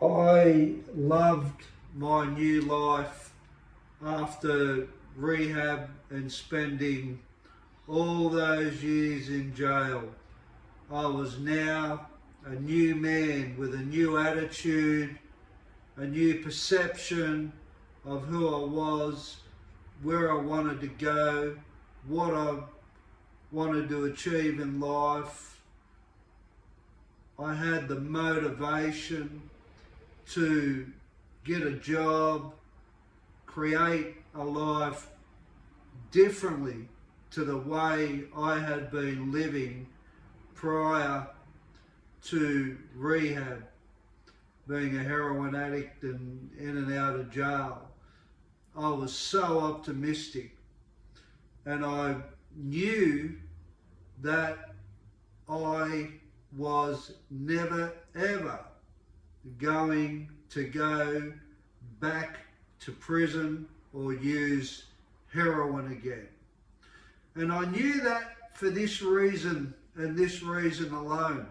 I loved my new life after rehab and spending all those years in jail. I was now a new man with a new attitude, a new perception of who I was, where I wanted to go, what I wanted to achieve in life. I had the motivation to get a job, create a life differently to the way I had been living prior to rehab, being a heroin addict and in and out of jail. I was so optimistic, and I knew that I was never ever going to go back to prison or use heroin again. And I knew that for this reason and this reason alone.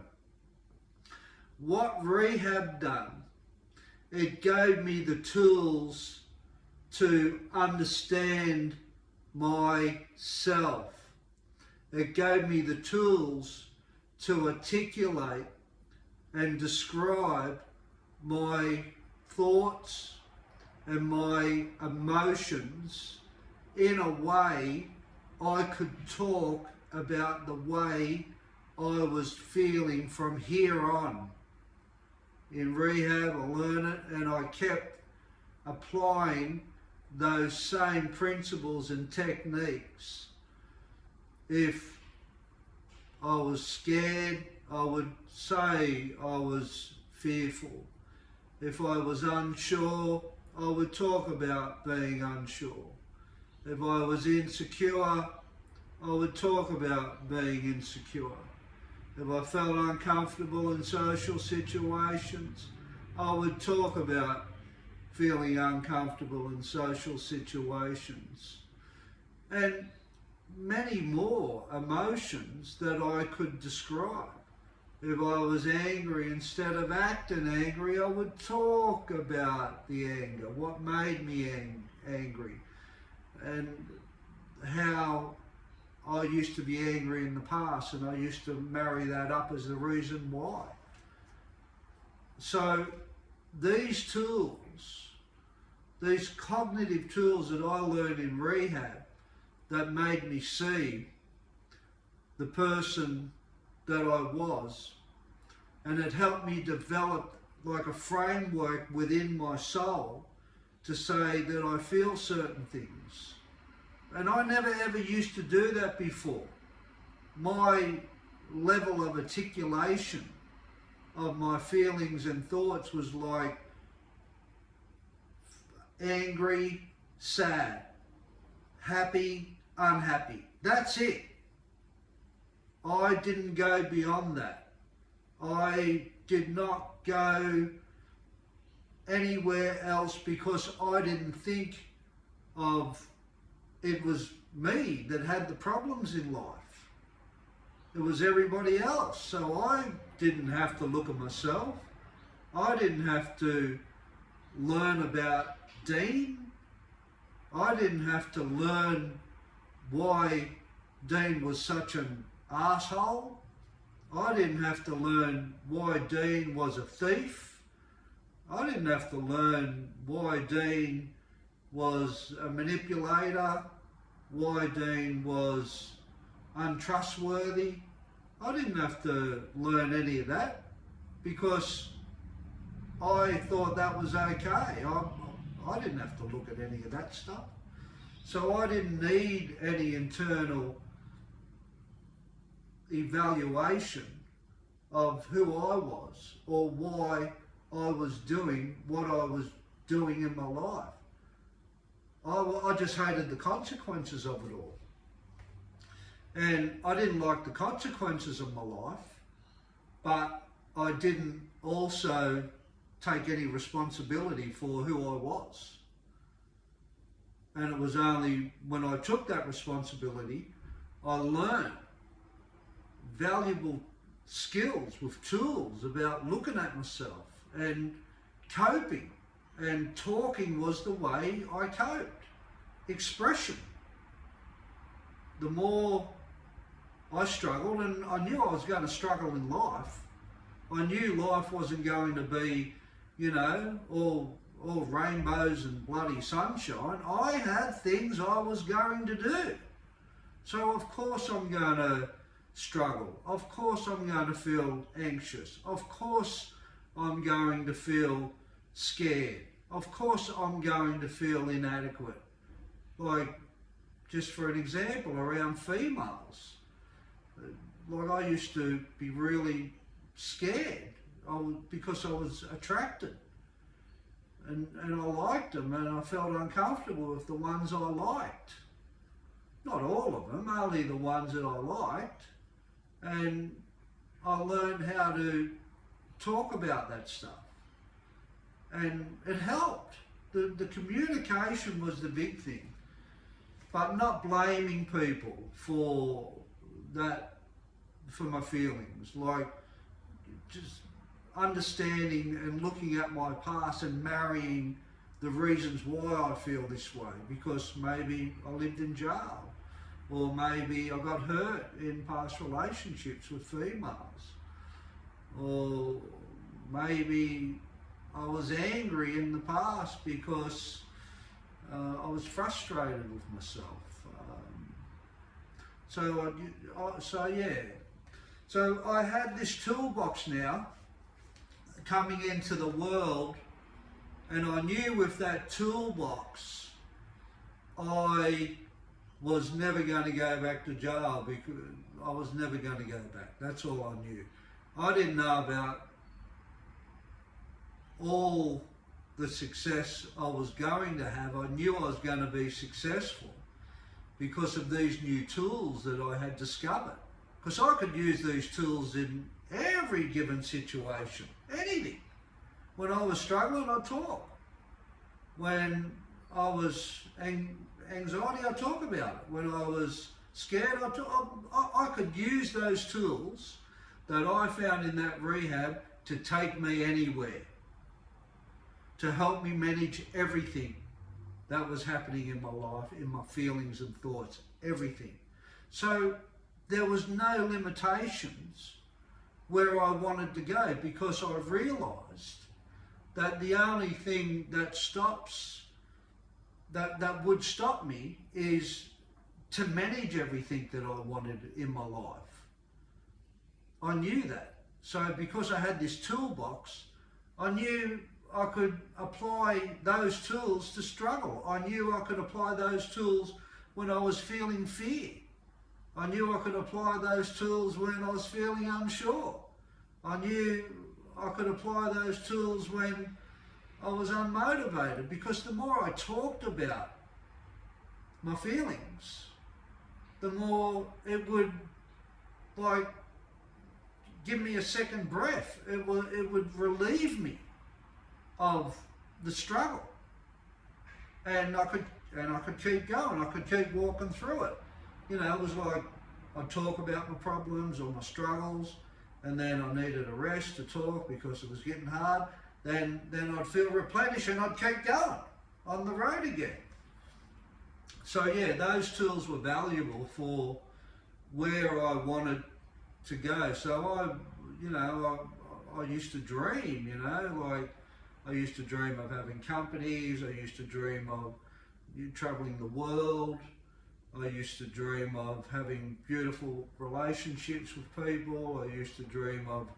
What rehab done, it gave me the tools to understand myself. It gave me the tools to articulate and describe my thoughts and my emotions in a way I could talk about the way I was feeling from here on. In rehab, I learned it, and I kept applying those same principles and techniques. If I was scared, I would say I was fearful. If I was unsure, I would talk about being unsure. If I was insecure, I would talk about being insecure. If I felt uncomfortable in social situations, I would talk about feeling uncomfortable in social situations. And many more emotions that I could describe. If I was angry, instead of acting angry, I would talk about the anger, what made me angry, and how I used to be angry in the past, and I used to marry that up as the reason why. So these tools, these cognitive tools that I learned in rehab, that made me see the person that I was, and it helped me develop like a framework within my soul to say that I feel certain things. And I never ever used to do that before. My level of articulation of my feelings and thoughts was like angry, sad, happy, unhappy. That's it. I didn't go beyond that. I did not go anywhere else because I didn't think of it was me that had the problems in life. It was everybody else. So I didn't have to look at myself. I didn't have to learn about Dean. I didn't have to learn why Dean was such an asshole. I didn't have to learn why Dean was a thief. I didn't have to learn why Dean was a manipulator, why Dean was untrustworthy. I didn't have to learn any of that because I thought that was okay. I didn't have to look at any of that stuff. So I didn't need any internal evaluation of who I was or why I was doing what I was doing in my life. I just hated the consequences of it all. And I didn't like the consequences of my life, but I didn't also take any responsibility for who I was. And it was only when I took that responsibility, I learned valuable skills with tools about looking at myself and coping, and talking was the way I coped. Expression. The more I struggled, and I knew I was going to struggle in life. I knew life wasn't going to be, all rainbows and bloody sunshine. I had things I was going to do. So of course I'm going to struggle. Of course I'm going to feel anxious. Of course I'm going to feel scared. Of course I'm going to feel inadequate. Like, just for an example, around females. Like, I used to be really scared because I was attracted. And I liked them, and I felt uncomfortable with the ones I liked. Not all of them, only the ones that I liked. And I learned how to talk about that stuff. And it helped. The communication was the big thing. But not blaming people for that, for my feelings. Like, just understanding and looking at my past and marrying the reasons why I feel this way. Because maybe I lived in jail. Or maybe I got hurt in past relationships with females. Or maybe I was angry in the past because I was frustrated with myself. So I had this toolbox now coming into the world, and I knew with that toolbox I was never going to go back to jail, because I was never going to go back. That's all I knew. I didn't know about all the success I was going to have. I knew I was going to be successful because of these new tools that I had discovered. Because I could use these tools in every given situation, anything. When I was struggling, I'd talk. When I was anxiety, I'd talk about it. When I was scared, I could use those tools that I found in that rehab to take me anywhere, to help me manage everything that was happening in my life, in my feelings and thoughts, everything. So there was no limitations where I wanted to go, because I realised that the only thing that would stop me is to manage everything that I wanted in my life. I knew that. So because I had this toolbox, I knew I could apply those tools to struggle. I knew I could apply those tools when I was feeling fear. I knew I could apply those tools when I was feeling unsure. I knew I could apply those tools when I was unmotivated, because the more I talked about my feelings, the more it would give me a second breath. It would relieve me of the struggle, and I could keep going. I could keep walking through it. It was like I'd talk about my problems or my struggles, and then I needed a rest to talk because it was getting hard. Then I'd feel replenished, and I'd keep going on the road again. So yeah, those tools were valuable for where I wanted to go. So I used to dream, like I used to dream of having companies. I used to dream of traveling the world. I used to dream of having beautiful relationships with people. I used to dream of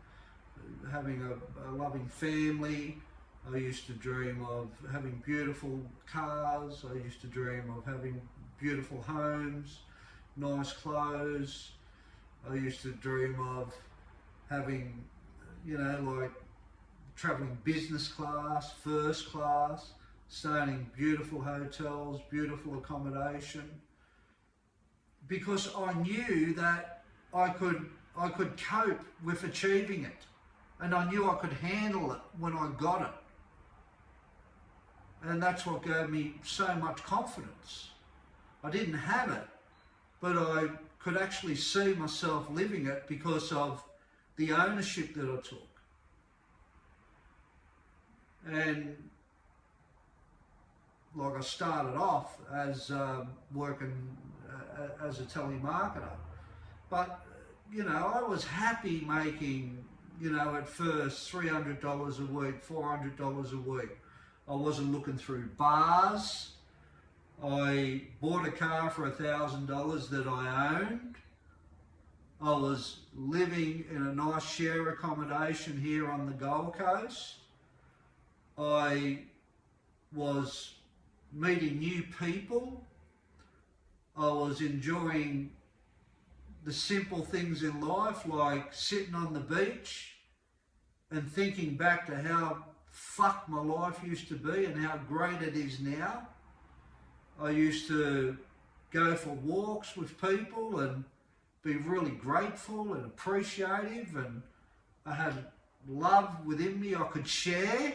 having a loving family. I used to dream of having beautiful cars. I used to dream of having beautiful homes, nice clothes. I used to dream of having, like traveling business class, first class, staying in beautiful hotels, beautiful accommodation. Because I knew that I could cope with achieving it, and I knew I could handle it when I got it. And that's what gave me so much confidence. I didn't have it, but I could actually see myself living it because of the ownership that I took. And like I started off as working as a telemarketer, but you know, I was happy making, you know, at first $300 a week, $400 a week. I wasn't looking through bars. I bought a car for $1,000 that I owned. I was living in a nice share accommodation here on the Gold Coast. I was meeting new people. I was enjoying the simple things in life, like sitting on the beach and thinking back to how fucked my life used to be and how great it is now. I used to go for walks with people and be really grateful and appreciative, and I had love within me I could share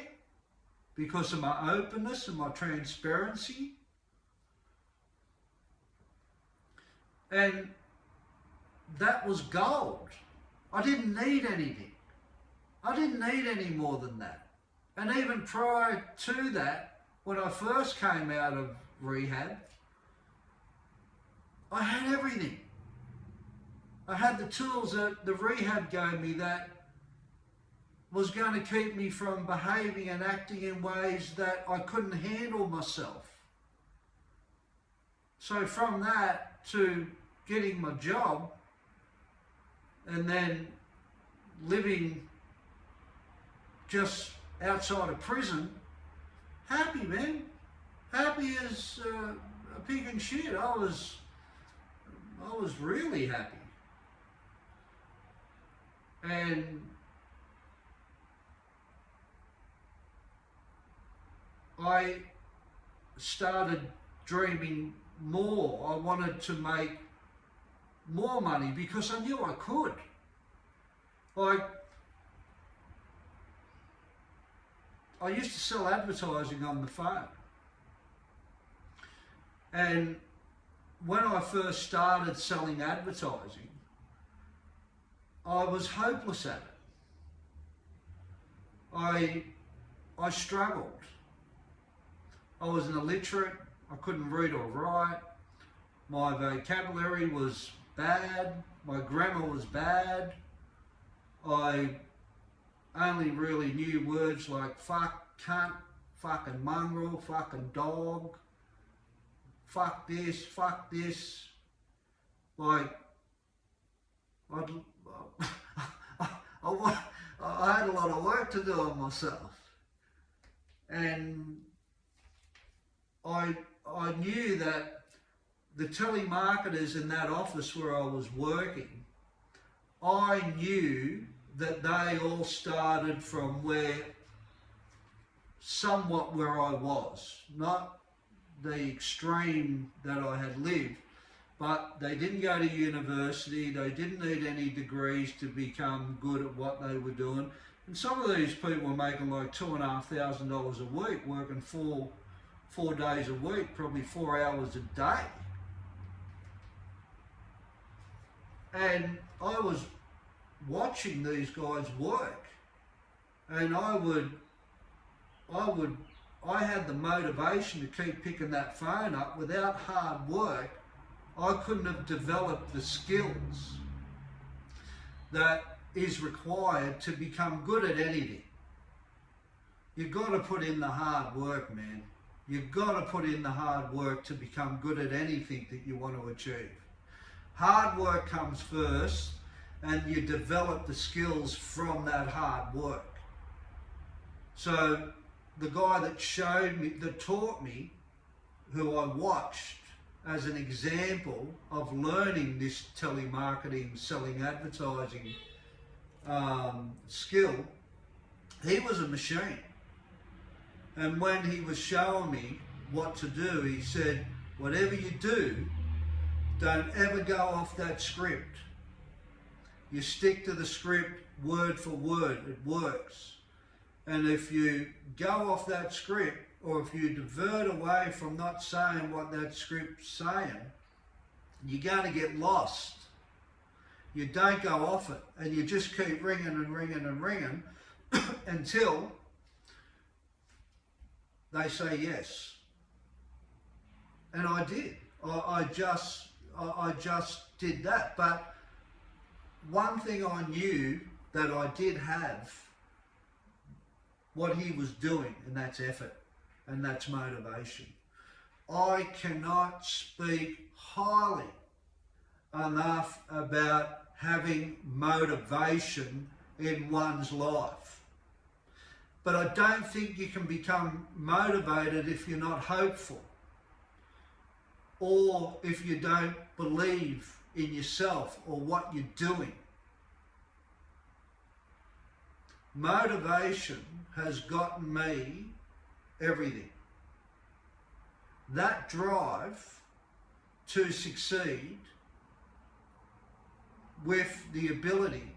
because of my openness and my transparency. And that was gold. I didn't need anything. I didn't need any more than that. And even prior to that, when I first came out of rehab, I had everything. I had the tools that the rehab gave me that was going to keep me from behaving and acting in ways that I couldn't handle myself. So from that to getting my job and then living just outside of prison, happy, man. Happy as a pig in shit. I was really happy. And I started dreaming more. I wanted to make more money because I knew I could. Like, I used to sell advertising on the phone. And when I first started selling advertising, I was hopeless at it. I struggled. I was an illiterate. I couldn't read or write. My vocabulary was bad. My grammar was bad. I only really knew words like fuck, cunt, fucking mongrel, fucking dog, fuck this. Like, I had a lot of work to do on myself. And I knew that the telemarketers in that office where I was working, I knew that they all started from somewhat where I was, not the extreme that I had lived, but they didn't go to university, they didn't need any degrees to become good at what they were doing. And some of these people were making like $2,500 a week, working four days a week, probably 4 hours a day. And I was watching these guys work, and I had the motivation to keep picking that phone up. Without hard work, I couldn't have developed the skills that is required to become good at anything. You've got to put in the hard work, man. You've got to put in the hard work to become good at anything that you want to achieve. Hard work comes first, and you develop the skills from that hard work. So the guy that taught me, who I watched as an example of learning this telemarketing, selling advertising skill, he was a machine. And when he was showing me what to do, he said, whatever you do, don't ever go off that script. You stick to the script word for word. It works. And if you go off that script, or if you divert away from not saying what that script's saying, you're going to get lost. You don't go off it, and you just keep ringing and ringing and ringing until they say yes. And I did. I just did that. But one thing I knew that I did have, what he was doing, and that's effort, and that's motivation. I cannot speak highly enough about having motivation in one's life. But I don't think you can become motivated if you're not hopeful, or if you don't believe in yourself or what you're doing. Motivation has gotten me everything. That drive to succeed, with the ability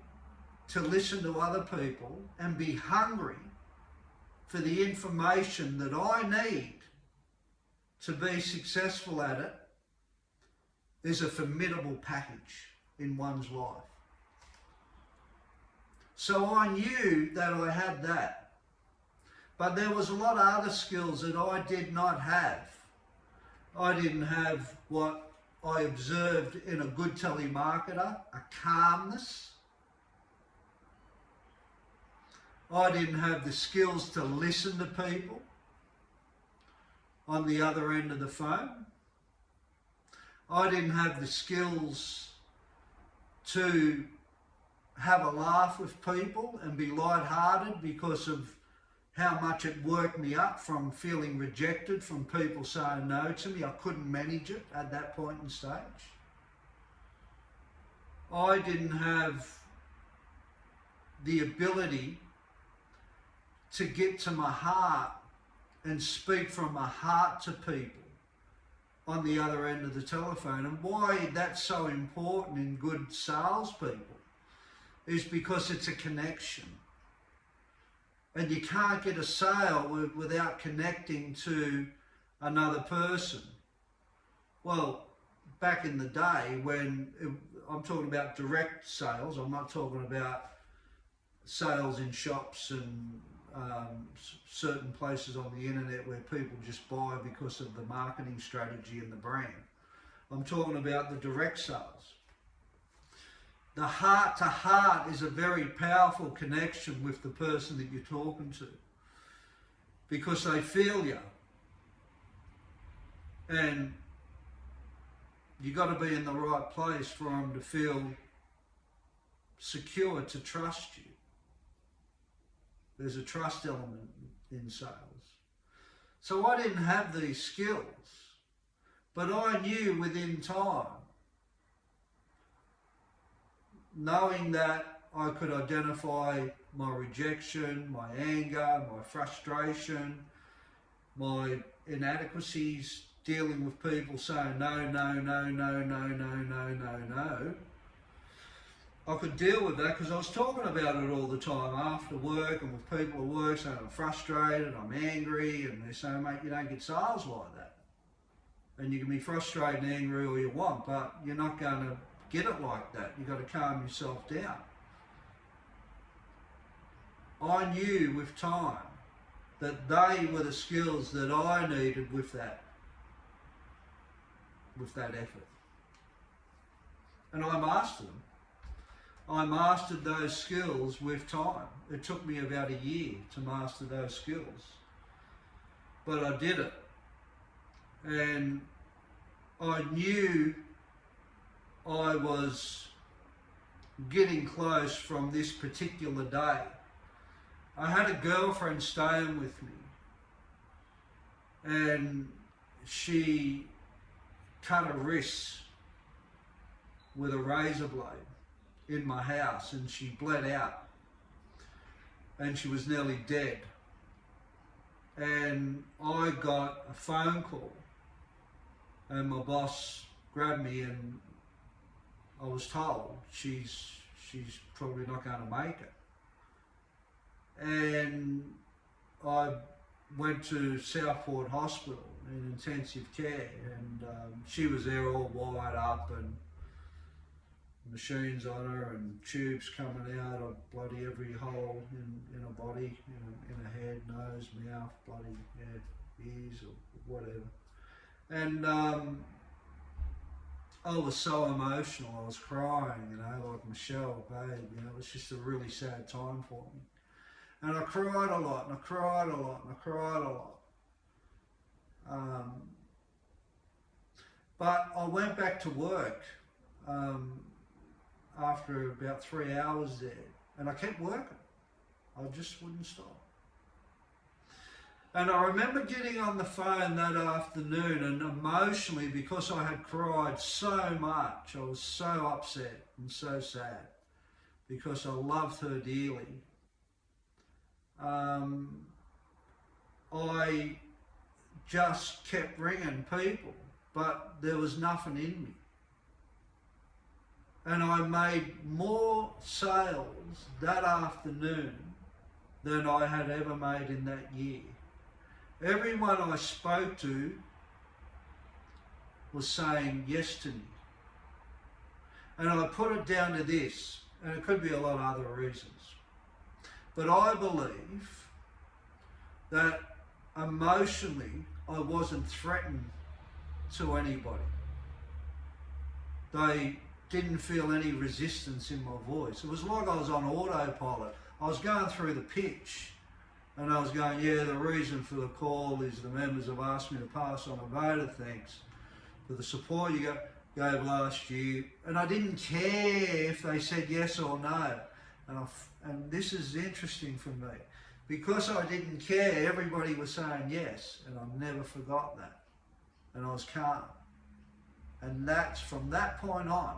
to listen to other people and be hungry for the information that I need to be successful at it, is a formidable package in one's life. So I knew that I had that. But there was a lot of other skills that I did not have. I didn't have what I observed in a good telemarketer, a calmness. I didn't have the skills to listen to people on the other end of the phone. I didn't have the skills to have a laugh with people and be lighthearted because of how much it worked me up from feeling rejected, from people saying no to me. I couldn't manage it at that point in stage. I didn't have the ability to get to my heart and speak from my heart to people on the other end of the telephone. And why that's so important in good salespeople is because it's a connection. And you can't get a sale without connecting to another person. Well, back in the day I'm talking about direct sales, I'm not talking about sales in shops and certain places on the internet where people just buy because of the marketing strategy and the brand. I'm talking about the direct sales. The heart to heart is a very powerful connection with the person that you're talking to, because they feel you. And you got to be in the right place for them to feel secure, to trust you. There's a trust element in sales. So I didn't have these skills, but I knew within time, knowing that I could identify my rejection, my anger, my frustration, my inadequacies, dealing with people saying no, no, no, no, no, no, no, no, no. I could deal with that because I was talking about it all the time after work and with people at work saying I'm frustrated, I'm angry, and they're saying, mate, you don't get sales like that. And you can be frustrated and angry all you want, but you're not going to get it like that. You've got to calm yourself down. I knew with time that they were the skills that I needed with that effort. And I mastered them. I mastered those skills with time. It took me about a year to master those skills. But I did it. And I knew I was getting close from this particular day. I had a girlfriend staying with me, and she cut her wrist with a razor blade in my house, and she bled out and she was nearly dead. And I got a phone call and my boss grabbed me, and I was told she's probably not going to make it. And I went to Southport Hospital in intensive care, and she was there all wired up and machines on her and tubes coming out of bloody every hole in her body, in her head, nose, mouth, bloody, yeah. years or whatever. And I was so emotional. I was crying, you know, like Michelle, babe. You know, it was just a really sad time for me. And I cried a lot, and I cried a lot, and I cried a lot. But I went back to work after about 3 hours there, and I kept working. I just wouldn't stop. And I remember getting on the phone that afternoon, and emotionally, because I had cried so much, I was so upset and so sad because I loved her dearly. I just kept ringing people, but there was nothing in me. And I made more sales that afternoon than I had ever made in that year. Everyone I spoke to was saying yes to me. And I put it down to this, and it could be a lot of other reasons. But I believe that emotionally I wasn't threatened to anybody. They didn't feel any resistance in my voice. It was like I was on autopilot. I was going through the pitch and I was going, yeah, the reason for the call is the members have asked me to pass on a vote of thanks for the support you gave last year. And I didn't care if they said yes or no. And this is interesting for me. Because I didn't care, everybody was saying yes, and I never forgot that. And I was calm. And that's from that point on,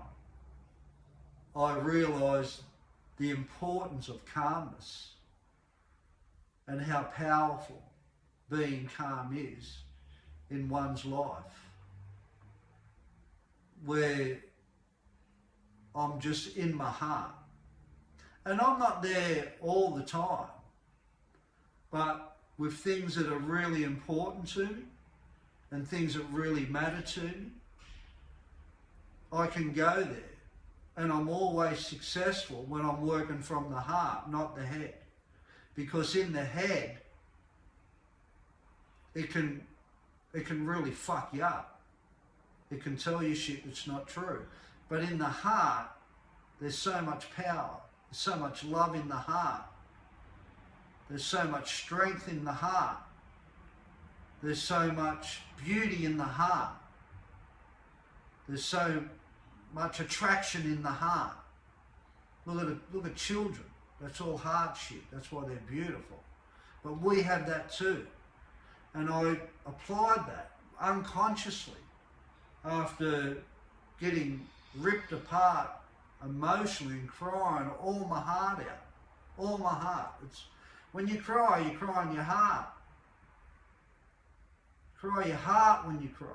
I realised the importance of calmness and how powerful being calm is in one's life, where I'm just in my heart. And I'm not there all the time, but with things that are really important to me and things that really matter to me, I can go there. And I'm always successful when I'm working from the heart, not the head. Because in the head, it can really fuck you up. It can tell you shit that's not true. But in the heart, there's so much power. There's so much love in the heart. There's so much strength in the heart. There's so much beauty in the heart. There's so much attraction in the heart. Look at children. That's all heart shit. That's why they're beautiful. But we have that too. And I applied that unconsciously after getting ripped apart emotionally and crying all my heart out. All my heart. When you cry in your heart. Cry your heart when you cry.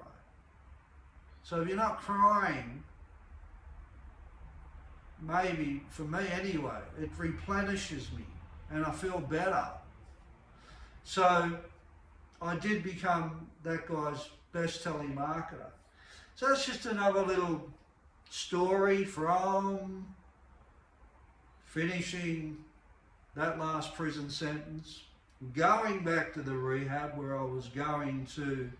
So if you're not crying, maybe, for me anyway, it replenishes me and I feel better. So I did become that guy's best telemarketer. So that's just another little story from finishing that last prison sentence, going back to the rehab where I was going to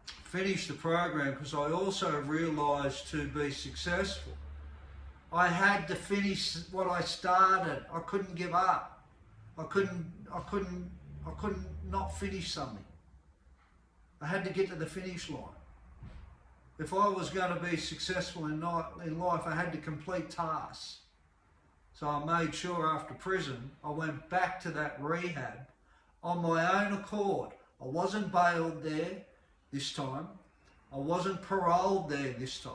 finish the program, because I also realised to be successful, I had to finish what I started. I couldn't give up. I couldn't not finish something. I had to get to the finish line. If I was going to be successful in life, I had to complete tasks. So I made sure after prison, I went back to that rehab on my own accord. I wasn't bailed there this time. I wasn't paroled there this time.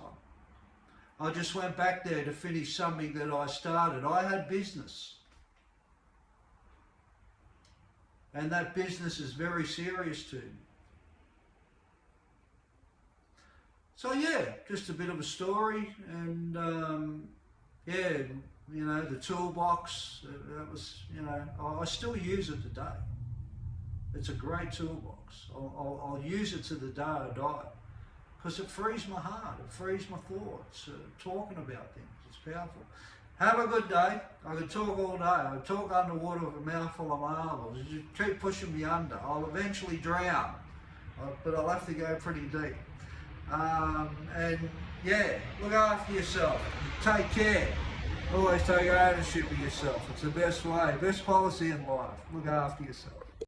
I just went back there to finish something that I started. I had business. And that business is very serious to me. So yeah, just a bit of a story, and yeah, you know, the toolbox, that was, you know, I still use it today. It's a great toolbox. I'll use it to the day I die, because it frees my heart, it frees my thoughts, talking about things, it's powerful. Have a good day. I could talk all day. I could talk underwater with a mouthful of marbles. You keep pushing me under. I'll eventually drown, but I'll have to go pretty deep. And yeah, look after yourself. Take care. Always take ownership of yourself. It's the best way, best policy in life. Look after yourself.